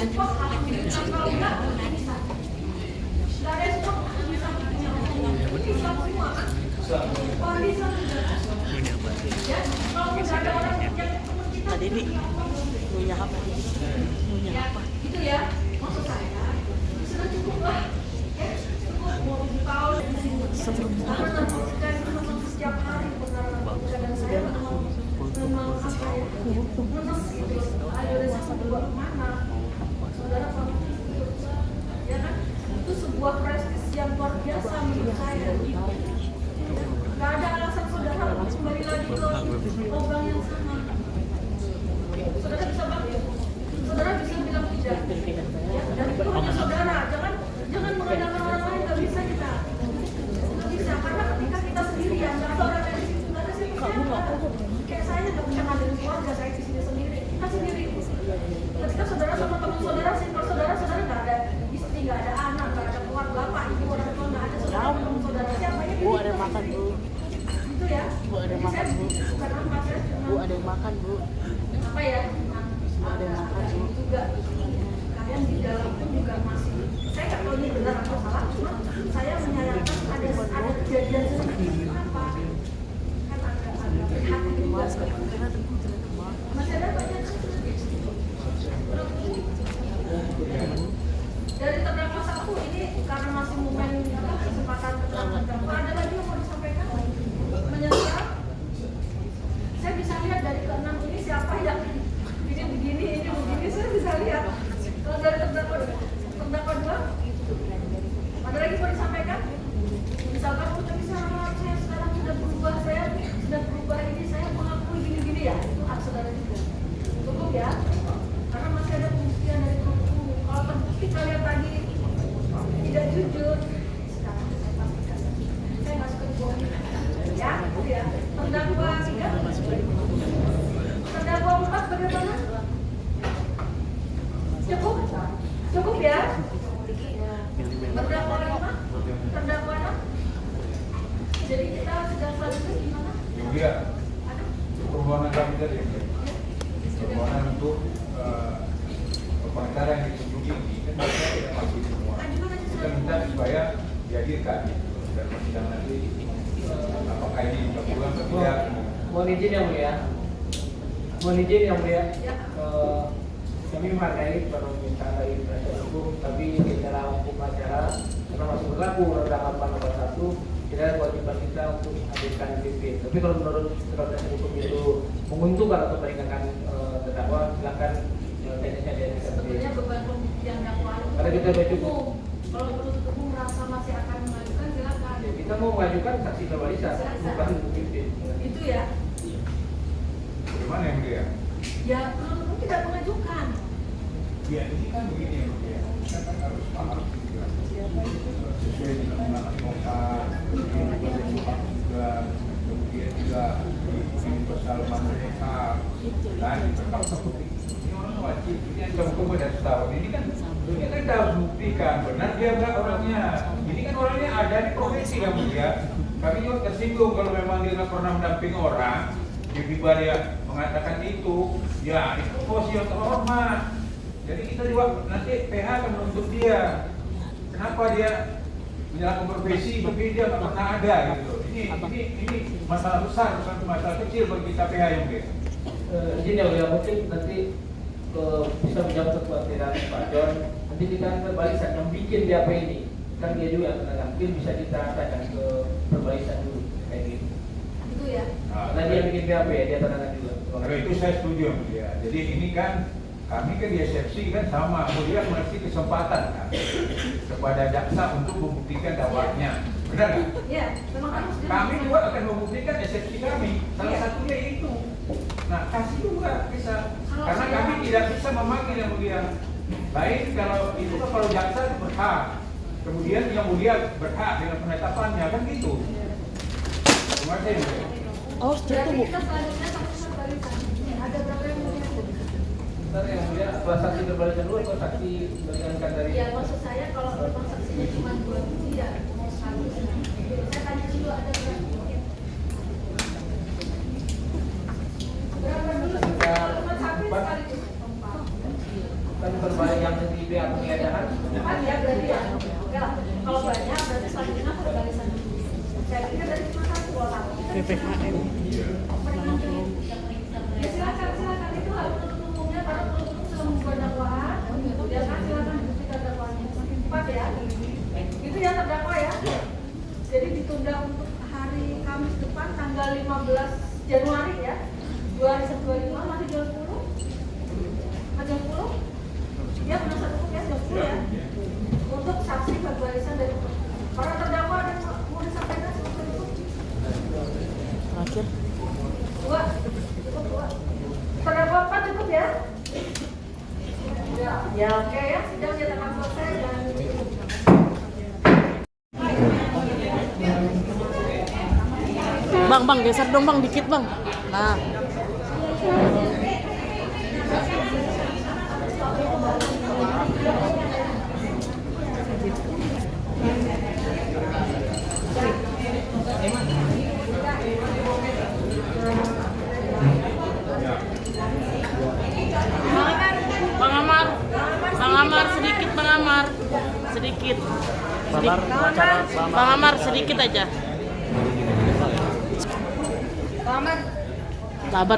Tadi nih punya apa? Punya apa? Itu ya, maksud saya sudah cukup lah. Mau tahu setiap hari kadang saya memang apa ya, menes gitu. Ada rasa buat mana? Saudara ya kan? Itu sebuah prestis yang luar biasa menurut saya. Gak ada alasan saudara untuk kembali lagi ke lubang yang sama. Saudara bisa bangkit. Saudara bisa bilang tidak. Ya, dan itu hanya saudara. Jangan mengandalkan orang lain. Gak bisa kita. Gak bisa. Karena ketika kita sendirian, gak ada orang yang di situ. Gak ada siapa-siapa. Kayak saya gak bisa ngandelin keluarga. Saya di sini sendiri. Kita sendiri. Ketika saudara sama teman saudara, simpel saudara gak ada istri, gak ada anak, gak ada keluarga, bapak, ibu, orang tua, gak ada saudara, teman saudara. Siapanya Bu ada makan bu. Itu ya. Bu ada makan bu. Bukan apa saya. Bu ada makan bu. Apa ya? Ada makan bu. Juga kalian di dalam pun juga masih, saya nggak tahu ini benar atau salah, cuma saya menyayangkan ada kejadian seperti itu. Apa kan agak hati juga masih ada banyak dari terdakwa satu ini karena masih momen kesempatan terdakwa. Ada lagi yang mau disampaikan menyesal. Saya bisa lihat dari keenam ini siapa yang ini begini, saya bisa lihat. Kalau dari terdakwa dua, ada lagi mau disampaikan? Misalkan, tapi saya sekarang sudah berubah, ini, saya mengakui gini-gini ya, itu hak saudara juga. Cukup ya, karena masih ada pembuktian dari hukum. Kalau terbukti kalian tadi tidak jujur, sekarang saya pastikan, saya nggak suka dibohongin. Ya, itu ya. Terdakwa 3, terdakwa 4 bagaimana? Cukup ya. Terdakwa 5, terdakwa 6. Jadi kita sudah selanjutnya gimana? Juga permohonan kami tadi, permohonan untuk pengacara yang ditunjuki ini kan biasanya tidak pasti semua. Kita minta supaya dihadirkan dan persidangan nanti apakah ini berpulang atau tidak. Mohon izin yang mulia. Kami menghargai permintaan dari penasihat hukum, tapi secara hukum acara karena masih berlaku Undang-Undang 881 tidak ada kewajiban kita untuk menghadirkan DP. Tapi kalau menurut penasihat hukum itu menguntungkan atau meringankan terdakwa, silakan teknisnya dari sebetulnya beban pembuktian dakwaan. Karena kita sudah cukup. Kalau penuntut umum merasa masih akan mengajukan, silakan. Ya, kita mau mengajukan saksi Balisa, bukan DP. Itu ya. Bagaimana yang dia? Ya penuntut umum tidak mengajukan. Ya ini kan begini ya, kita kan harus paham juga sesuai dengan undang-undang juga, kemudian juga di pasal mereka dan ini orang wajib, ini yang hukum ada setahun ini kan kita harus buktikan benar dia enggak orangnya. Ini kan orangnya ada di profesi kan ya. Kami juga tersinggung kalau memang dia nggak pernah mendampingi orang, tiba-tiba dia mengatakan itu, ya itu posisi yang terhormat. Jadi kita juga nanti PH akan menuntut dia. Kenapa dia menjalankan profesi tapi dia nggak pernah ada gitu. Ini masalah besar, bukan masalah kecil bagi kita PH yang dia. Izin ya, mungkin nanti bisa menjawab kekhawatiran Pak John. Nanti kita perbalisan yang bikin DAP ini, kan dia juga yang mungkin bisa kita tanyakan ke perbalisan dulu kayak gitu. Itu ya. Karena dia yang bikin DAP ya, dia tanyakan juga. Kalau itu saya setuju ya. Jadi ini kan kami kan di eksepsi kan sama, kemudian mengasih kesempatan kan kepada jaksa untuk membuktikan dakwahnya, benar nggak? Iya, memang harus. Kami juga akan membuktikan eksepsi kami, salah satunya itu. Nah kasih juga bisa, karena kami tidak bisa memanggil yang mulia. Lain kalau itu kan kalau jaksa berhak, kemudian yang mulia berhak dengan penetapannya kan gitu. Terima kasih. Oh, Jadi itu bu. kita selanjutnya sama balikan. Ada berapa yang mau diatur? Ntar yang mulia, saksi berbalikan dulu atau saksi meringankan dari? Ya maksud saya kalau memang saksinya cuma 2 bukti ya mau 100. Saya tanya dulu ada berapa? Berapa dulu? Cuma satu sekaligus. Kan berbalik yang pihak penggeledahan. Cepat ya berarti ya. Oke lah. Kalau banyak berarti selanjutnya aku udah barisan. Saya pikir dari cuma satu kalau satu. PPKM. Ya silakan itu harus penuntut umumnya karena penuntut umum sudah membuat dakwaan. Ya kan silakan buktikan dakwaannya. Cepat ya. Itu ya terdakwa ya. Jadi ditunda untuk hari Kamis depan tanggal 15 Januari ya. 2025 masih jam 10. Jam 10. Ya penasihat hukum ya jam 10 ya. Untuk saksi bagi barisan dari para terdakwa dan mau disampaikan seperti itu. Terakhir. 2. Cukup 2. Terdakwa 4 cukup ya. Ya oke ya. Sidang nyatakan selesai dan Bang, geser dong bang, dikit bang. Nah. Bang Amar sedikit Bang Amar. Sedikit. Bang Amar sedikit aja. Sabar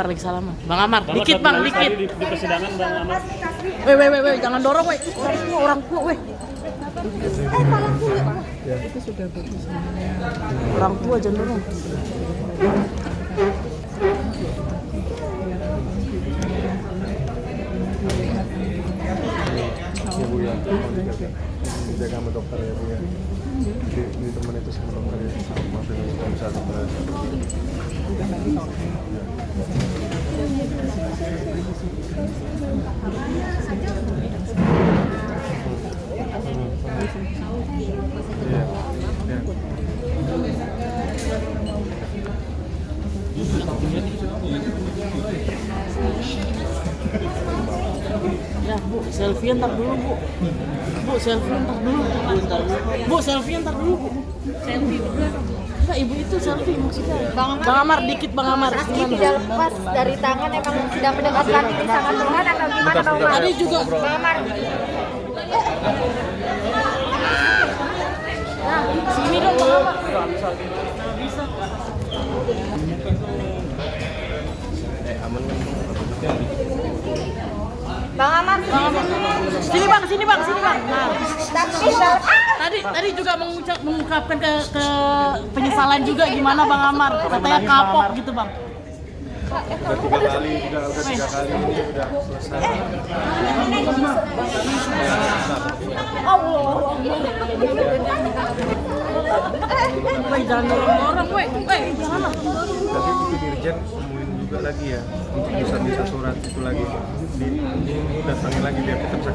lagi salaman. Bang Amar, dikit Bang, dikit. Di persidangan Bang Amar. Weh, jangan dorong weh. Orang tua weh. Itu sudah bagus. Orang tua jangan dorong. Bu ya, jaga sama dokter ya Bu ya. Di teman itu sama dokter ya, sama kalau bisa dokter aja. Ya Bu, selfie ntar dulu Bu. Bu, selfie ntar dulu. Bu, selfie ntar dulu Bu. Selfie juga. Enggak, ibu itu selfie maksudnya. Bang Amar dikit Bang Amar. Kaki tidak lepas dari tangan, emang sudah mendekatkan diri sama Tuhan atau gimana Bang Amar? Tadi juga Bang Amar. Nah, sini dong Bang Amar. Nah, bisa. Bang Amar. Sini Bang. Nah, tadi juga mengungkapkan ke penyesalan juga gimana Bang Amar. Katanya kapok gitu Bang. Udah 3 kali ini udah selesai. Weh, jangan dorong weh. Jangan. Tapi itu dirjen temuin juga lagi ya untuk bisa minta surat itu lagi datangin lagi biar kita bisa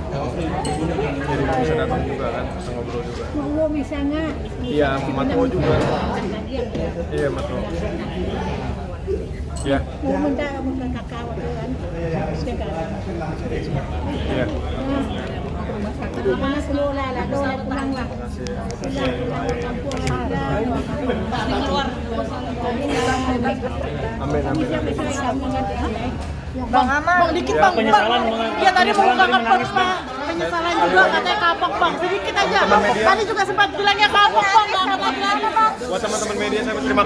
jadi bisa datang juga kan, bisa ngobrol juga. Bisa nggak? Iya, Matwo juga. Iya, Matwo. Ya. Minta kakak waktu kan. Iya. Mana kelola lah, pulang lah. Amin. Bang Amar. Bang dikit Bang. Iya tadi mengungkapkan penyesalan juga katanya kapok Bang. Sedikit aja. Tadi juga sempat bilangnya kapok Bang. Enggak akan lama Bang. Buat teman-teman media saya terima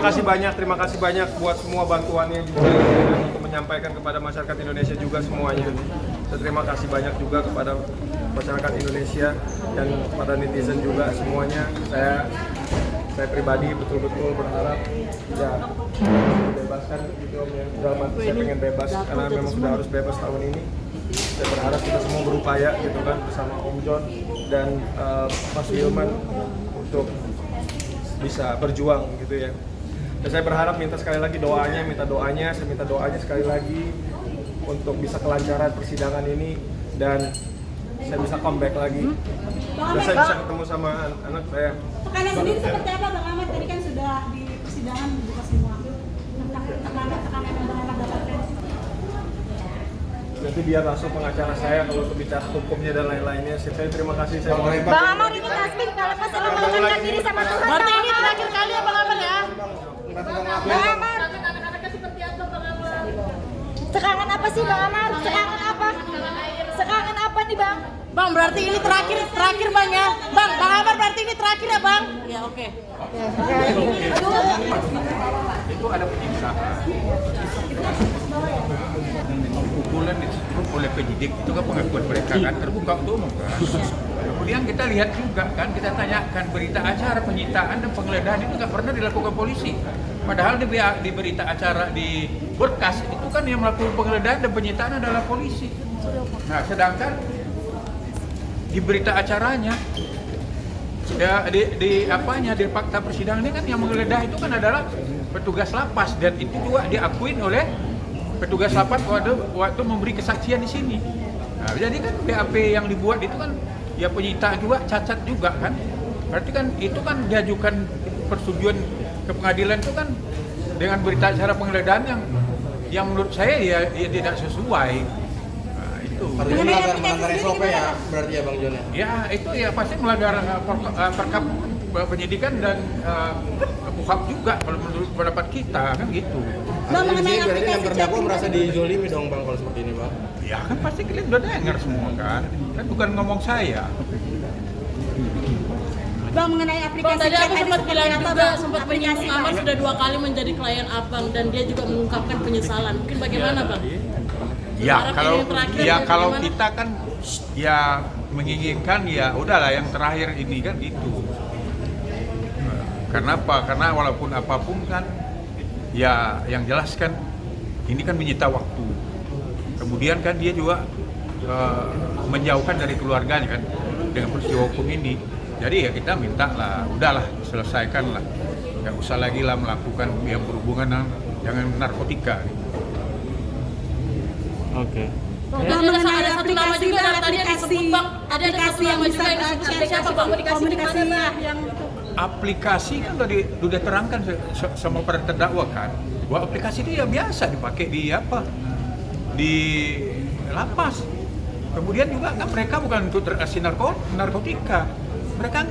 kasih banyak buat semua bantuannya juga untuk menyampaikan kepada masyarakat Indonesia juga semuanya. Saya terima kasih banyak juga kepada masyarakat Indonesia dan kepada netizen juga semuanya. Saya pribadi betul-betul berharap ya dibebaskan gitu Om ya. Dalam arti saya pengen bebas karena memang sudah harus bebas tahun ini. Saya berharap kita semua berupaya gitu kan bersama Om John dan Mas Wilman untuk bisa berjuang gitu ya. Dan saya berharap minta doanya sekali lagi untuk bisa kelancaran persidangan ini dan saya bisa comeback lagi. Dan saya bisa ketemu sama anak saya. Tekanan sendiri seperti apa Bang Ahmad? Tadi kan sudah di persidangan dibuka semua. Tekanan yang Bang Ahmad dapatkan. Nanti biar langsung pengacara saya kalau untuk bicara hukumnya dan lain-lainnya. Saya terima kasih. Bang Amar ini tasbih kalau pas emang mendekatkan diri sama Tuhan. Berarti ini terakhir kali ya Bang Amar ya? Bang Amar. Anak-anaknya seperti apa Bang Ahmad? Sekangen apa sih Bang Amar? Sekangen apa? Sekangen apa nih Bang? Bang, berarti ini terakhir Bang ya. Bang Amar berarti ini terakhir ya Bang? Ya oke. Itu ada penyiksaan. Pukulan disebut oleh penyidik itu kan pengakuan mereka kan terbuka untuk umum kan. Kemudian kita lihat juga kan, kita tanyakan berita acara penyitaan dan penggeledahan itu nggak pernah dilakukan polisi. Padahal di berita acara di broadcast itu kan yang melakukan penggeledahan dan penyitaan adalah polisi. Nah, sedangkan di berita acaranya ya, di fakta persidangan ini kan yang menggeledah itu kan adalah petugas lapas, dan itu juga diakuin oleh petugas lapas waktu memberi kesaksian di sini. Nah, jadi kan BAP yang dibuat itu kan ya penyitaan juga cacat juga kan. Berarti kan itu kan diajukan persetujuan ke pengadilan itu kan dengan berita acara penggeledahan yang menurut saya ya tidak sesuai. Nah, itu. Artinya melanggar SOP ya berarti ya Bang Jon ya? Ya itu ya pasti melanggar perkap penyidikan dan KUHAP juga kalau menurut pendapat kita kan gitu. Artinya di sini berarti yang terdakwa merasa dizolimi dong Bang kalau seperti ini Bang? Ya kan pasti kalian udah dengar semua kan bukan ngomong saya. Bang, mengenai Bang, aplikasi tadi chat aku sempat seperti bilang apa, juga, Bang? sempat Aplikasi, menyinggung Bang. Amar sudah 2 kali menjadi klien Abang dan dia juga mengungkapkan penyesalan. Mungkin bagaimana Bang? Ya Berharap kalau ini terakhir, ya kalau bagaimana? kita kan ya menginginkan ya udahlah yang terakhir ini kan gitu. Karena apa? Karena walaupun apapun kan ya yang jelas kan ini kan menyita waktu. Kemudian kan dia juga menjauhkan dari keluarganya kan dengan peristiwa hukum ini. Jadi ya kita minta lah, udahlah selesaikan lah. Nggak usah lagi lah melakukan yang berhubungan dengan narkotika. Oke. Bang, ada satu nama juga dari tadi yang disebut Bang. Ada satu nama juga yang disebut siapa Bang? Komunikasi yang itu. Aplikasi kan udah terangkan sama para terdakwa kan, bahwa aplikasi itu ya biasa dipakai di di lapas. Kemudian juga kan mereka bukan untuk transaksi narkotika, mereka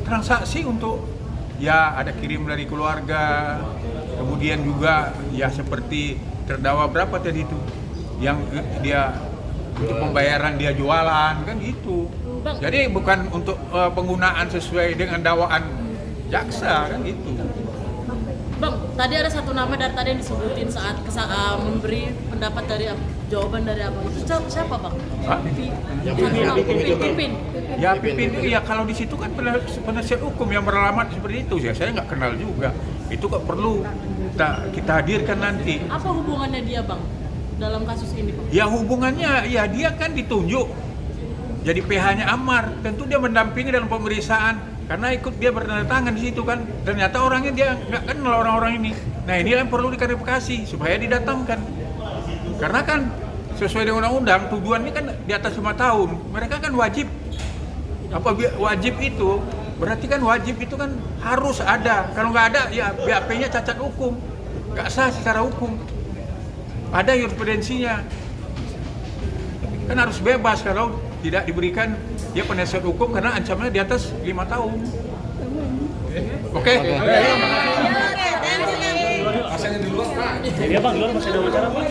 transaksi untuk ya ada kirim dari keluarga, kemudian juga ya seperti terdakwa berapa tadi itu yang dia untuk pembayaran dia jualan kan gitu. Jadi bukan untuk penggunaan sesuai dengan dakwaan jaksa kan gitu. Bang, tadi ada satu nama dari tadi yang disebutin saat memberi pendapat dari jawaban dari Abang. Itu siapa Bang? Hah? Pipin. Ya Pipin itu ya kalau di situ kan penasihat hukum yang beralamat seperti itu ya saya nggak kenal juga. Itu kok perlu kita hadirkan nanti. Apa hubungannya dia Bang dalam kasus ini Bang? Ya hubungannya ya dia kan ditunjuk jadi PH-nya Amar. Tentu dia mendampingi dalam pemeriksaan karena ikut dia bertandatangan di situ kan. Ternyata orangnya dia nggak kenal orang-orang ini. Nah ini yang perlu diklarifikasi supaya didatangkan. Karena kan sesuai dengan undang-undang tujuannya kan di atas 5 tahun. Mereka kan wajib wajib itu berarti kan wajib itu kan harus ada. Kalau nggak ada ya BAP-nya cacat hukum, nggak sah secara hukum. Ada jurisprudensinya. Kan harus bebas kalau tidak diberikan dia penasihat hukum karena ancamannya di atas 5 tahun. Oke. Pasangnya di luar Pak. Iya Bang, di luar masih ada wawancara Bang.